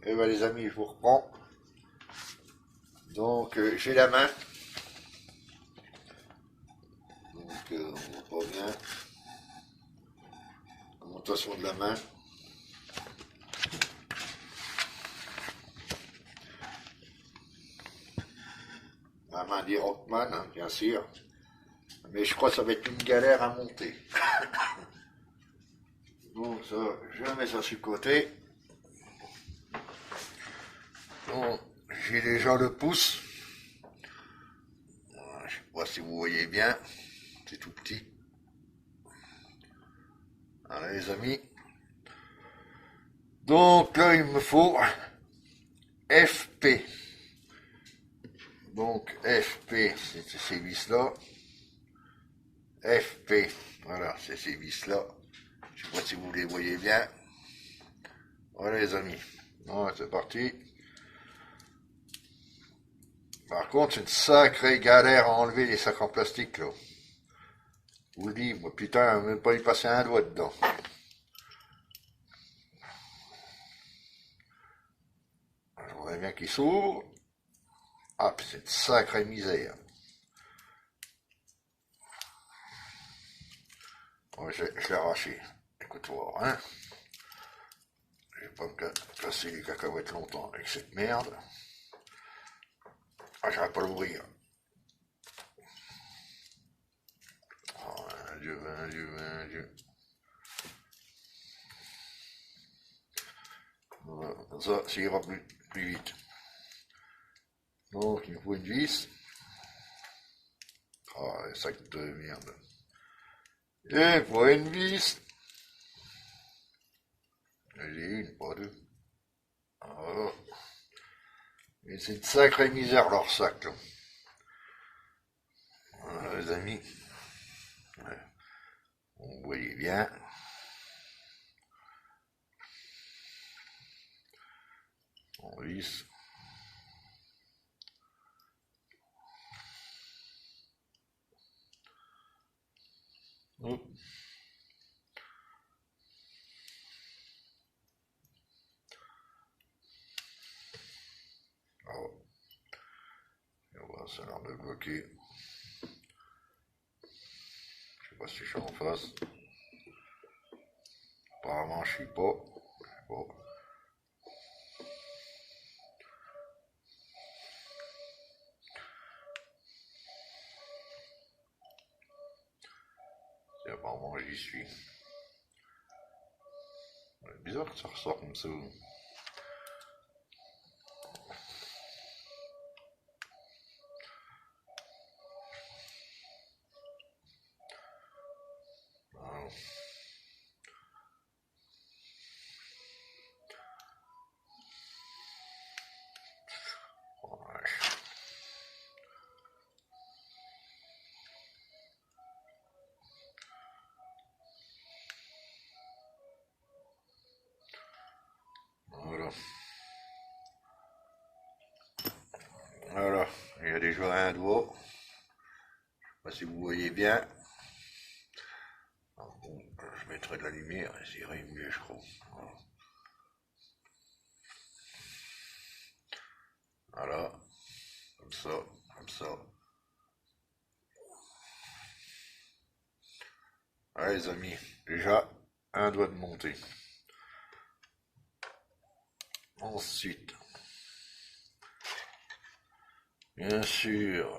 Et ben les amis, je vous reprends. Donc j'ai la main. Donc on voit pas bien. Augmentation de la main. La main des Rockman, hein, bien sûr. Mais je crois que ça va être une galère à monter. Donc ça, je mets ça sur le côté. Donc j'ai déjà le pouce. Je sais pas si vous voyez bien. C'est tout petit. Voilà les amis. Donc là il me faut FP. Donc FP, c'est ces vis-là. FP, voilà, c'est ces vis-là. Je sais pas si vous les voyez bien. Voilà les amis. Bon, c'est parti. Par contre, c'est une sacrée galère à enlever les sacs en plastique là. Je vous le dis, moi putain, même pas y passer un doigt dedans. Je voudrais bien qu'il s'ouvre. Ah, puis c'est une sacrée misère. Bon, je l'ai arraché. Écoute, voir, hein. Je vais pas me casser les cacahuètes longtemps avec cette merde. Ah, j'arrive pas à l'ouvrir. Oh, un Dieu, un Dieu, un Dieu. Voilà, ça ira plus vite. Donc, il me faut une vis. Ah, un sac de merde. Et pour une vis. J'ai une, pas deux. Oh. Et c'est une sacrée misère leur sac, là. Voilà, les amis. Ouais. Vous voyez bien. On visse. Hop. Oh. Et on va ça a l'air de bloquer. Je sais pas si je suis en face. Apparemment, je suis pas. Bon. Et apparemment, j'y suis. C'est bizarre que ça ressort comme ça. Ah. Ouais. Voilà. Voilà. Il y a déjà un doigt. Je sais pas si vous voyez bien. Alors bon, je mettrai de la lumière, ça irait mieux, je crois. Voilà. Voilà. Comme ça, comme ça. Allez les amis, déjà un doigt de montée. Ensuite, bien sûr,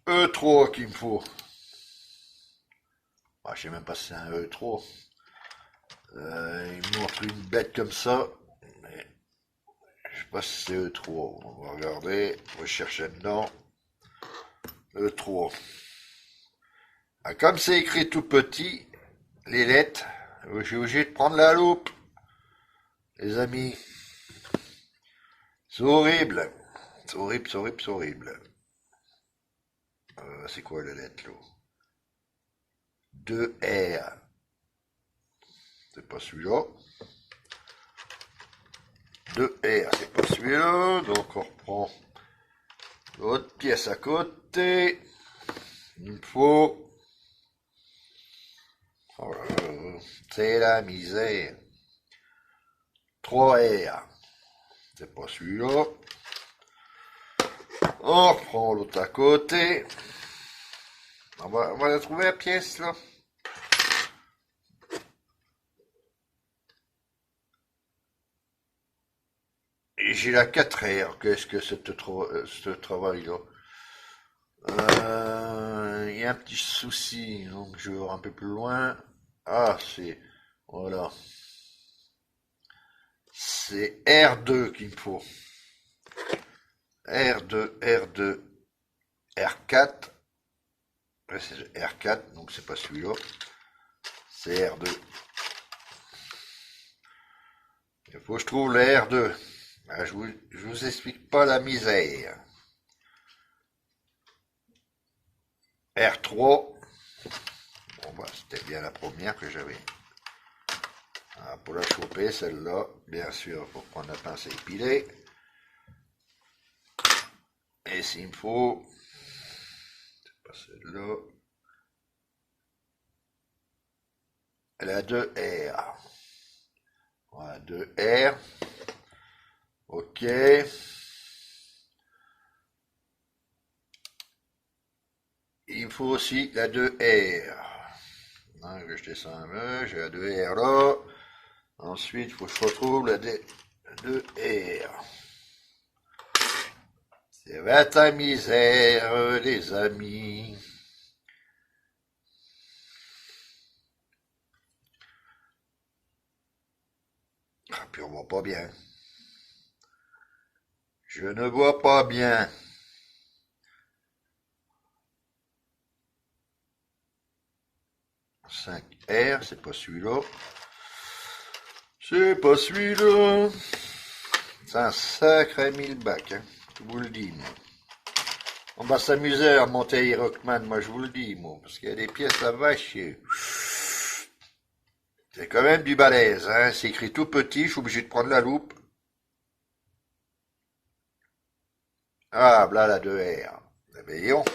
E3 qu'il me faut. Ah, je sais même pas si c'est un E3. Il me montre une bête comme ça, mais je sais pas si c'est E3. On va regarder, on va chercher dedans. E3. Ah, comme c'est écrit tout petit, les lettres, je suis obligé de prendre la loupe. Les amis, c'est horrible. C'est horrible, c'est horrible, c'est horrible. C'est quoi la lettre là? 2R. C'est pas celui-là. 2R, c'est pas celui-là. Donc on reprend L'autre pièce à côté. Il me faut... Oh là là, c'est la misère. 3 R. C'est pas celui-là. On reprend l'autre à côté. On va la trouver la pièce là. Et j'ai la 4R. Qu'est-ce que c'est ce travail-là? Il y a un petit souci. Donc je vais voir un peu plus loin. Ah, c'est... Voilà. C'est R2 qu'il me faut. R2, R2, R4. C'est R4, donc c'est pas celui-là. C'est R2. Il faut que je trouve le R2. Ah, je vous explique pas la misère. R3. Bon, bah, c'était bien la première que j'avais. Ah, pour la choper, celle-là, bien sûr, il faut prendre la pince à épiler. Et s'il me faut, c'est pas celle-là, la 2R. Voilà, 2R. Ok. Il me faut aussi la 2R. Non, je descends un peu, j'ai la 2R là. Ensuite, il faut que je retrouve la 2R. C'est va ta misère, les amis. Ah, puis on voit pas bien. Je ne vois pas bien. 5R, c'est pas celui-là. C'est pas celui-là. C'est un sacré mille bacs, hein. Je vous le dis, moi. On va s'amuser à monter Rockman, moi je vous le dis, moi. Parce qu'il y a des pièces à vache. C'est quand même du balèze, hein. C'est écrit tout petit, je suis obligé de prendre la loupe. Ah, là, la 2R. Voyons.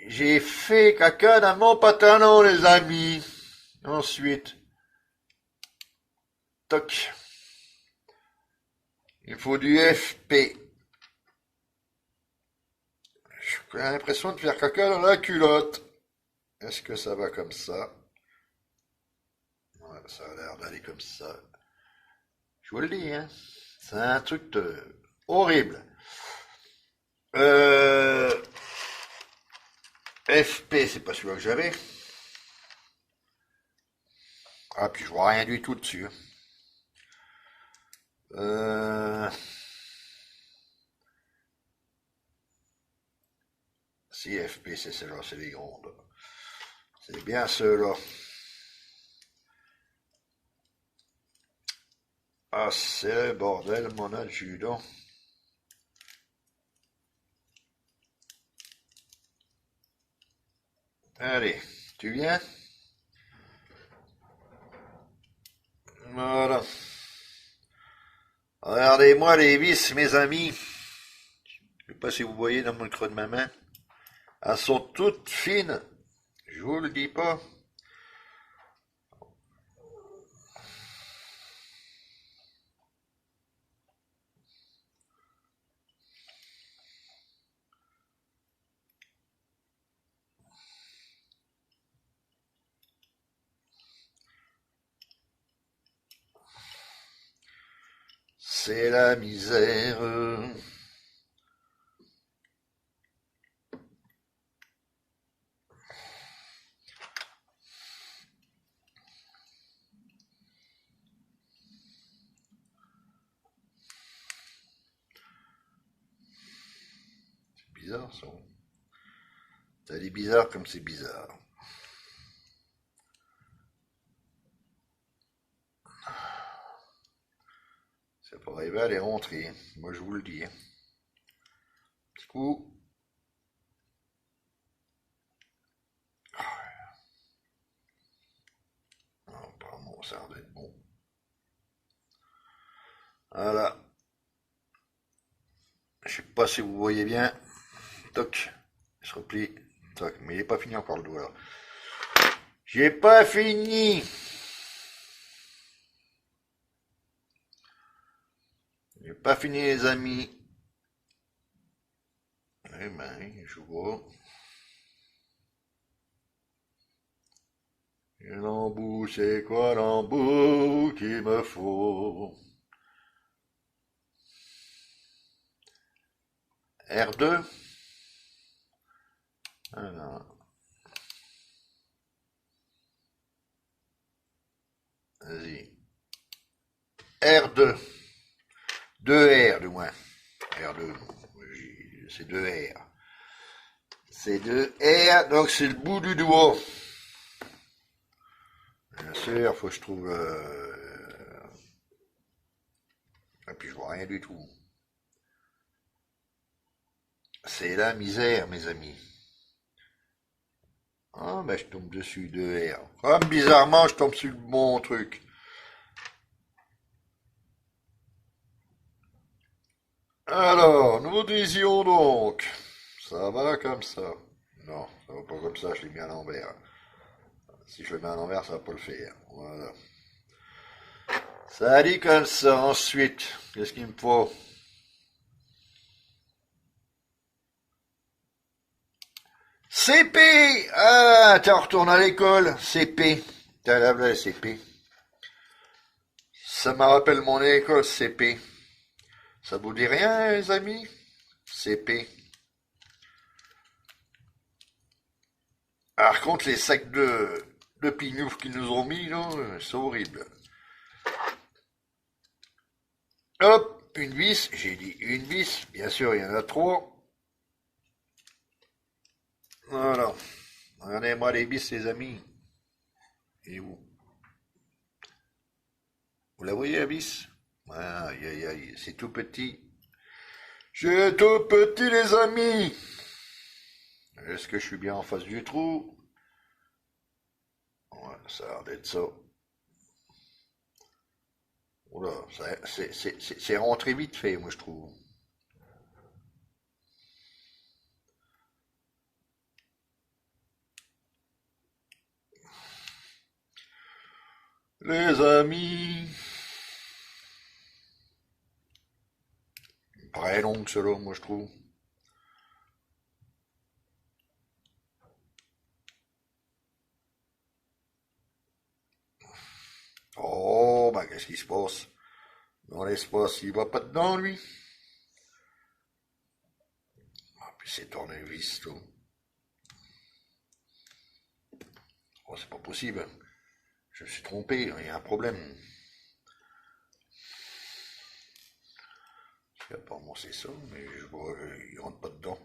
J'ai fait caca dans mon pantalon, les amis. Ensuite, toc. Il faut du FP. J'ai l'impression de faire caca dans la culotte. Est-ce que ça va comme ça? Ouais, ça a l'air d'aller comme ça. Je vous le dis, hein. C'est un truc horrible. FP, c'est pas celui-là que j'avais. Ah, puis je vois rien du tout dessus. Si FP, c'est celle-là, c'est les grondes. C'est bien ceux-là. Ah, c'est le bordel, mon adjudant. Allez, tu viens? Voilà. Regardez-moi les vis, mes amis. Je sais pas si vous voyez dans le creux de ma main. Elles sont toutes fines. Je vous le dis pas. C'est la misère. C'est bizarre ça. Ça dit bizarre comme c'est bizarre. Ça pour arriver à les rentrer. Moi je vous le dis. Petit coup. Non, apparemment ça a l'air d'être bon. Voilà. je sais pas si vous voyez bien. Toc, il se replie. Toc, mais il n'est pas fini encore le doigt là. J'ai pas fini. J'ai pas fini les amis. Eh ben, je vois. Et l'embout, c'est quoi l'embout qu'il me faut? R2? Alors, vas-y. R2. 2 R du moins. R2. C'est 2 R. C'est 2 R, donc c'est le bout du doigt. Bien sûr, faut que je trouve... Et puis je vois rien du tout. C'est la misère, mes amis. Ah, ben je tombe dessus 2 R. Comme bizarrement, je tombe sur le bon truc. Alors, nous disions donc... Ça va comme ça. Non, ça va pas comme ça, je l'ai mis à l'envers. Si je le mets à l'envers, ça va pas le faire. Voilà. Ça dit comme ça. Ensuite, qu'est-ce qu'il me faut? CP! Ah, t'es en retourne à l'école. CP. T'as la CP. Ça me rappelle mon école, CP. Ça vous dit rien, les amis? CP. Par contre, les sacs de pignouf qu'ils nous ont mis, là, c'est horrible. Hop, une vis, j'ai dit une vis, bien sûr, il y en a trois. Voilà. Regardez-moi les vis, les amis. Et vous? Vous la voyez, la vis? Aïe, aïe, aïe, c'est tout petit. C'est tout petit, les amis. Est-ce que je suis bien en face du trou? Ouais, ça a l'air d'être ça. Oula, c'est rentré vite fait, moi, je trouve. Les amis. Très long, cela, moi, je trouve. Oh, bah, qu'est-ce qui se passe? Dans l'espace, il va pas dedans, lui. Ah, puis c'est tournevis, tout. Oh, c'est pas possible. Je me suis trompé, il y a un problème. Apparemment, c'est ça, mais je vois, il rentre pas dedans.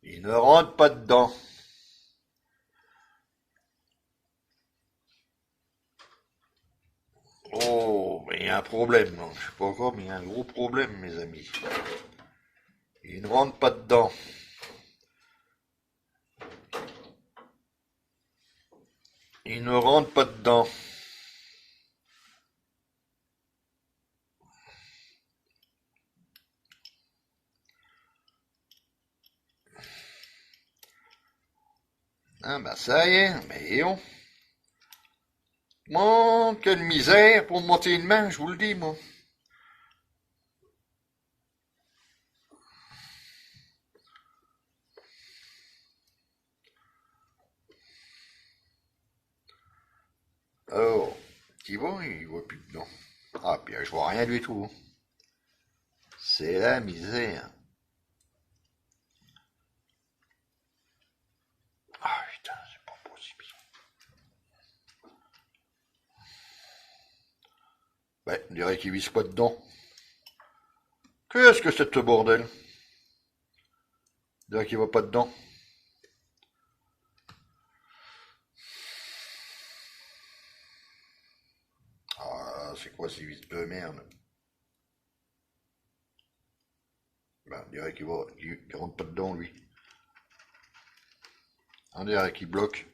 Il ne rentre pas dedans. Oh, mais il y a un problème. Non, je sais pas encore, mais il y a un gros problème, mes amis. Il ne rentre pas dedans. Il ne rentre pas dedans. Ah ben ça y est, mais on. Mon, quelle misère pour monter une main, je vous le dis, moi. Alors, il voit plus dedans. Ah, puis je vois rien du tout. C'est la misère. Ah putain, c'est pas possible. Ouais, on dirait qu'il vise pas dedans. Qu'est-ce que c'est ce bordel? On dirait qu'il va pas dedans. Ah, c'est quoi ces vis de merde? Ben, on dirait qu'il rentre pas dedans, lui. On dirait qu'il bloque.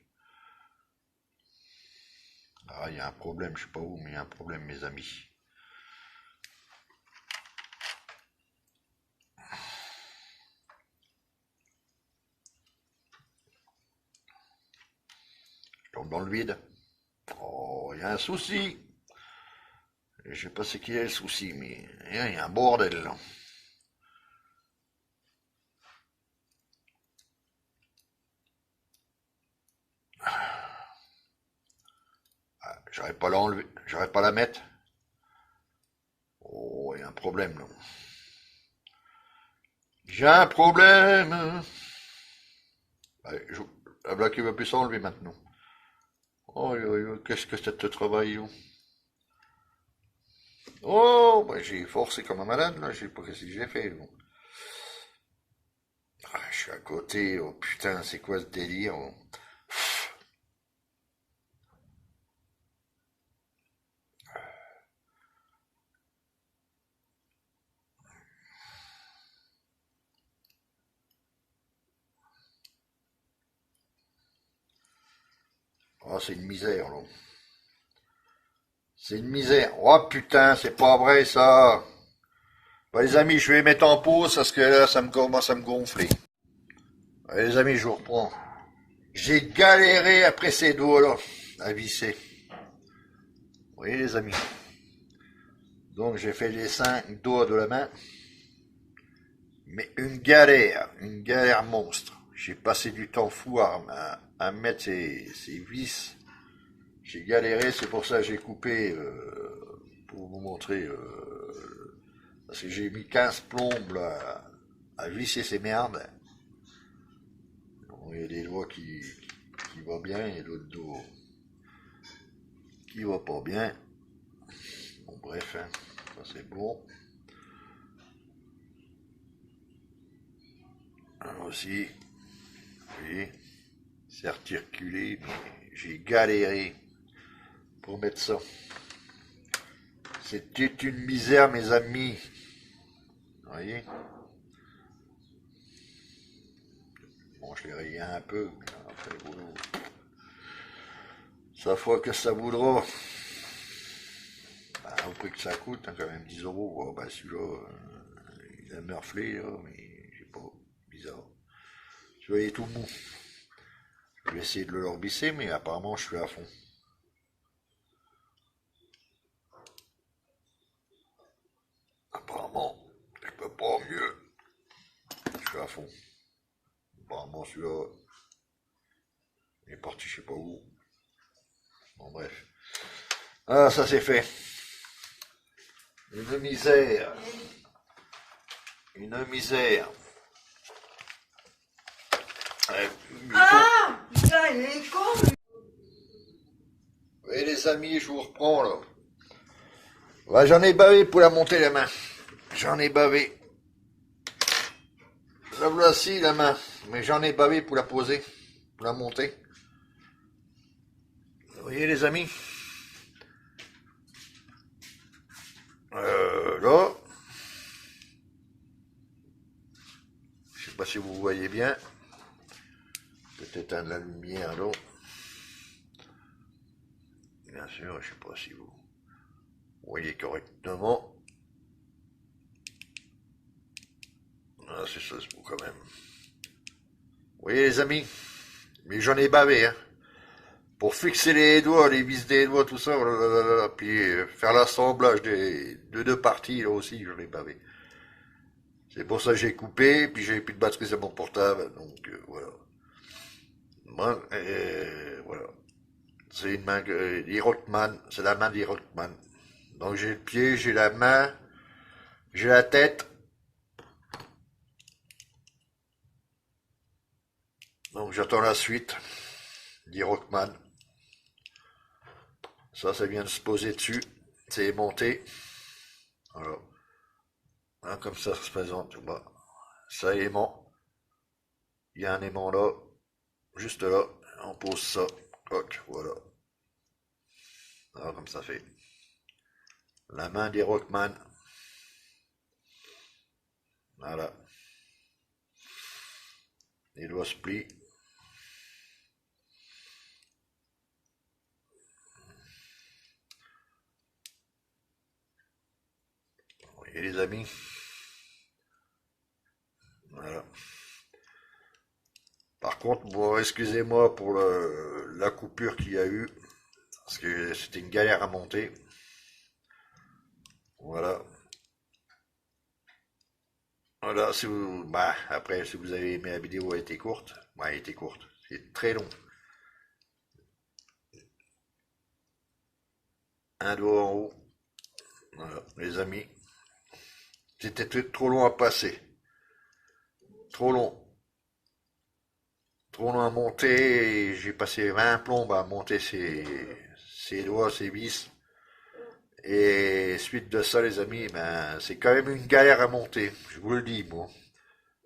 Ah, il y a un problème, je sais pas où, mais il y a un problème, mes amis. tombe dans le vide. Oh, il y a un souci. Je sais pas c'est qui est le souci, mais il y a un bordel là. J'aurais pas l'enlever, j'aurais pas la mettre. Oh, il y a un problème là. J'ai un problème. Allez, la blague qui va plus s'enlever maintenant. Oh, qu'est-ce que c'est de travail, yo. Oh, bah, j'ai forcé comme un malade, là. Je sais pas ce que j'ai fait, bon. Ah, je suis à côté. Oh, putain, c'est quoi ce délire, oh. Oh, c'est une misère, là. C'est une misère. Oh, putain, c'est pas vrai, ça. Bah, les amis, je vais mettre en pause parce que là, ça me commence à me gonfler. Allez, les amis, je vous reprends. J'ai galéré après ces doigts-là à visser. Vous voyez, les amis. Donc, j'ai fait les 5 doigts de la main. Mais une galère monstre. J'ai passé du temps fou à mettre ces vis. J'ai galéré, c'est pour ça que j'ai coupé pour vous montrer. Parce que j'ai mis 15 plombes là, à visser ces merdes. Bon, il y a des doigts qui vont bien et d'autres doigts qui vont pas bien. Bon, bref, hein, ça c'est bon. Alors aussi, vous voyez, c'est retirculé, mais j'ai galéré pour mettre ça. C'était une misère, mes amis. Vous voyez? Bon, je l'ai rayé un peu, mais après le boulot. Ça fois que ça voudra. Bah, au prix que ça coûte, hein, quand même 10 euros. Oh, bah, celui-là, il a meurflé, là, mais je sais pas, bizarre. Tu vois, il est tout mou. Je vais essayer de le lorbisser, mais apparemment, je suis à fond. Apparemment, je peux pas mieux. Je suis à fond. Apparemment, celui-là, il est parti, je sais pas où. Bon, bref. Ah, ça c'est fait. Une misère. Une misère. Ah, putain, il est con. Et les amis, je vous reprends là. Ouais, j'en ai bavé pour la monter la main. J'en ai bavé. La voici la main. Mais j'en ai bavé pour la poser. Pour la monter. Vous voyez les amis? Là. Je sais pas si vous voyez bien. Peut-être éteindre la lumière là. Bien sûr, je sais pas si vous voyez correctement. Ah, c'est ça, c'est beau quand même. Vous voyez les amis? Mais j'en ai bavé, hein. Pour fixer les doigts, les vis des doigts, tout ça, puis faire l'assemblage de deux parties, là aussi, j'en ai bavé. C'est pour ça que j'ai coupé, puis j'ai plus de batterie sur mon portable, donc voilà. Moi, voilà. C'est une main d'Irockman, c'est la main d'Irockman. Donc j'ai le pied, j'ai la main, j'ai la tête. Donc j'attends la suite d'Irockman. Ça vient de se poser dessus. C'est monté. Voilà. Hein, comme ça se présente. Bah, ça aimant. Il y a un aimant là. Juste là. On pose ça. Hop, voilà. Voilà comme ça fait. La main des Rockman. Voilà. Les doigts se plient. Vous voyez les amis. Voilà. Par contre, bon, excusez-moi pour la coupure qu'il y a eu, parce que c'était une galère à monter. Voilà. Voilà, si vous, bah, après, si vous avez aimé la vidéo, elle était courte. Ouais, elle était courte. C'est très long. Un doigt en haut. Voilà, les amis. C'était trop long à passer. Trop long. Trop long à monter. J'ai passé 20 plombes à monter ces doigts, ces vis. Et suite de ça, les amis, ben, c'est quand même une galère à monter. Je vous le dis, moi.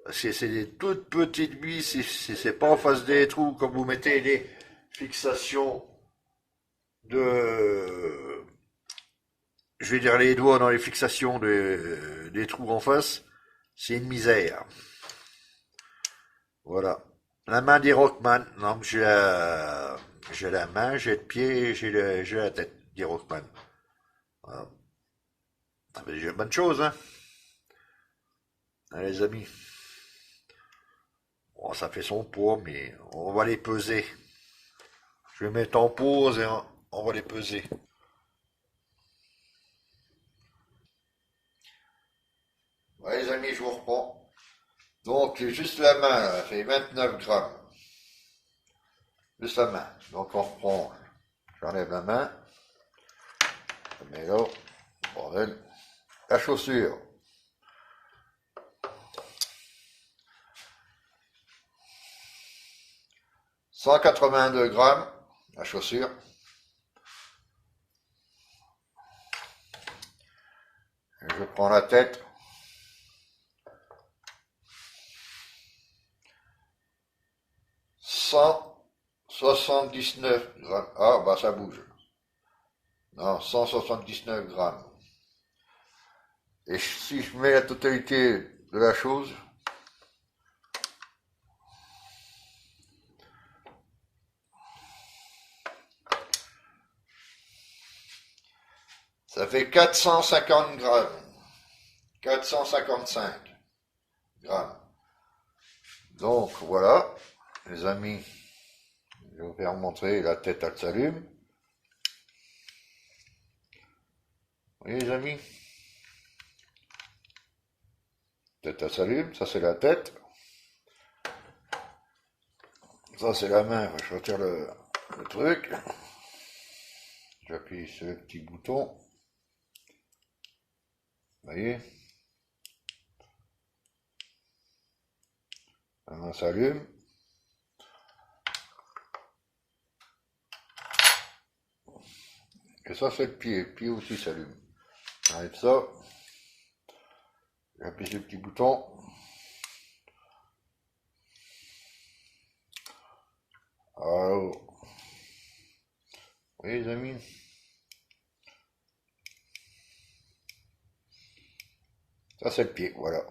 Parce que c'est des toutes petites vis. C'est pas en face des trous. Comme vous mettez les fixations de, je vais dire les doigts dans les fixations des trous en face, c'est une misère. Voilà. La main des Rockman. Non, j'ai la main, j'ai le pied, j'ai la tête des Rockman. Voilà. Ah, ben, j'ai une bonne chose, hein. Allez, les amis. Bon, ça fait son poids, mais on va les peser. Je vais mettre en pause et on va les peser. Ouais, les amis, je vous reprends. Donc, juste la main, là, fait 29 grammes. Juste la main. Donc, on reprend. J'enlève la main. Je mets là. Bordel. La chaussure. 182 grammes. La chaussure. Et je prends la tête. 179 grammes. Ah, bah ça bouge. Non, 179 grammes. Et si je mets la totalité de la chose, ça fait 450 grammes. 455 grammes. Donc voilà, les amis, je vais vous faire montrer la tête, elle s'allume. Vous voyez les amis, tête elle s'allume, ça c'est la tête. Ça c'est la main, je retire le truc. J'appuie sur le petit bouton. Vous voyez, la main s'allume. Et ça c'est le pied aussi s'allume. J'enlève ça. J'appuie sur le petit bouton. Alors, vous voyez les amis, ça c'est le pied, voilà.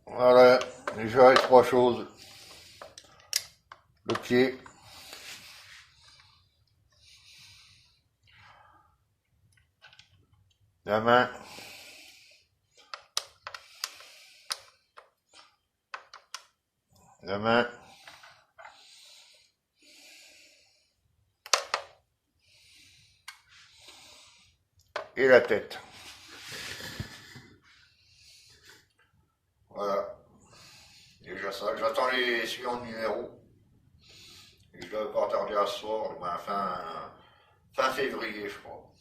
Voilà, déjà les trois choses. Le pied, la main, la main, et la tête. Voilà. Déjà ça. J'attends les suivants numéros. Et je dois pas tarder à ce soir, ben, fin février, je crois.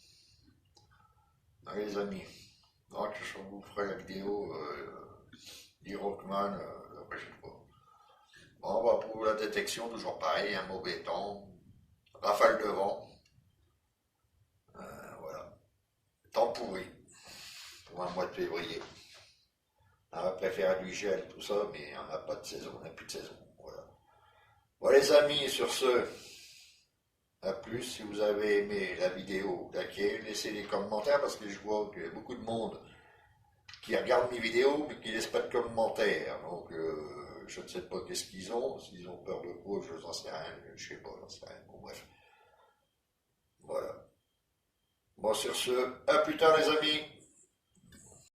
Allez, les amis. Donc, je vous ferai la vidéo d'E-Rockman la prochaine fois. Bon, bah, pour la détection, toujours pareil, un mauvais temps, rafale de vent. Voilà. Temps pourri pour un mois de février. On va préférer du gel, tout ça, mais on n'a pas de saison, on n'a plus de saison. Voilà. Bon, les amis, sur ce, à plus. Si vous avez aimé la vidéo, likez, laissez des commentaires parce que je vois qu'il y a beaucoup de monde qui regarde mes vidéos mais qui ne laisse pas de commentaires. Donc, je ne sais pas qu'est-ce qu'ils ont. S'ils ont peur de quoi, je n'en sais rien. Je ne sais pas, j'en sais rien. Bon, bref. Voilà. Bon, sur ce, à plus tard, les amis.